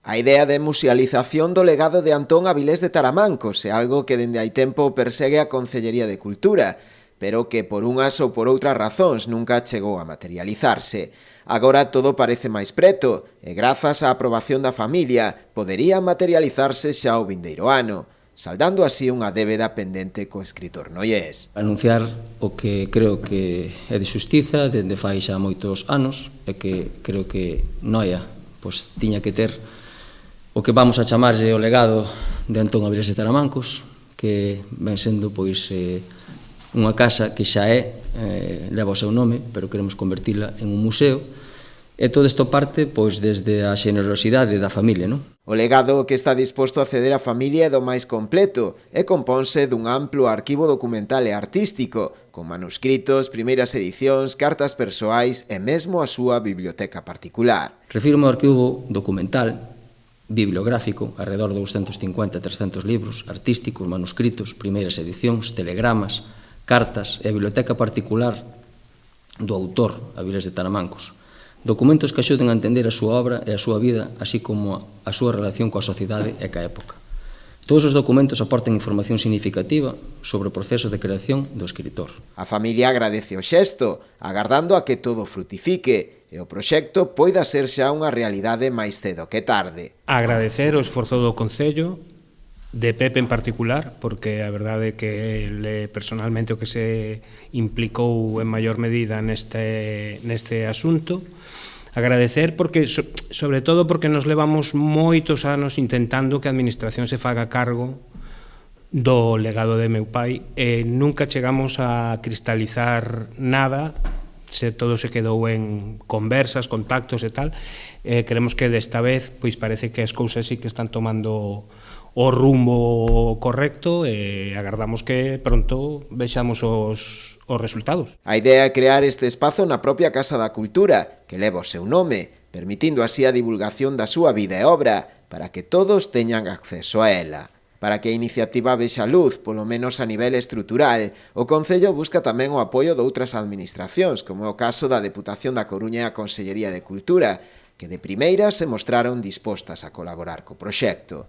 A idea de musealización do legado de Antón Avilés de Taramancos é algo que dende hai tempo persegue a Concellería de Cultura, pero que por unhas ou por outras razóns nunca chegou a materializarse. Agora todo parece máis preto e grazas á aprobación da familia podería materializarse xa o vindeiro ano, saldando así unha débeda pendente co escritor noiés. Anunciar o que creo que é de xustiza dende fai xa moitos anos e que creo que Noia tiña que ter o que vamos a chamarlle o legado de Antón Avilés de Taramancos, que ven sendo unha casa que xa leva o seu nome, pero queremos convertila en un museo, e todo isto parte desde a xenerosidade da familia, non? O legado que está disposto a ceder a familia é do máis completo e componse dun amplo arquivo documental e artístico, con manuscritos, primeiras edicións, cartas persoais e mesmo a súa biblioteca particular. Refírome ao arquivo documental, bibliográfico, alrededor de 250 e 300 libros, artísticos, manuscritos, primeiras edicións, telegramas, cartas e a biblioteca particular do autor, Avilés de Taramancos. Documentos que axuden a entender a súa obra e a súa vida, así como a súa relación coa sociedade e ca época. Todos os documentos aportan información significativa sobre o proceso de creación do escritor. A familia agradece o xesto, agardando a que todo frutifique e o proxecto poida ser xa unha realidade máis cedo que tarde. Agradecer o esforzo do Concello, de Pepe en particular, porque a verdade é que ele personalmente o que se implicou en maior medida neste asunto. Agradecer porque, sobre todo porque nos levamos moitos anos intentando que a Administración se faga cargo do legado de meu pai e nunca chegamos a cristalizar nada, todo se quedou en conversas, contactos e tal. Creemos que desta vez parece que as cousas sí que están tomando o rumbo correcto e agardamos que pronto vexamos os resultados. A idea é crear este espazo na propia Casa da Cultura, que leva o seu nome, permitindo así a divulgación da súa vida e obra, para que todos teñan acceso a ela. Para que a iniciativa vexa luz, polo menos a nivel estrutural, o Concello busca tamén o apoio de outras administracións, como é o caso da Deputación da Coruña e a Consellería de Cultura, que de primeira se mostraron dispostas a colaborar co proxecto.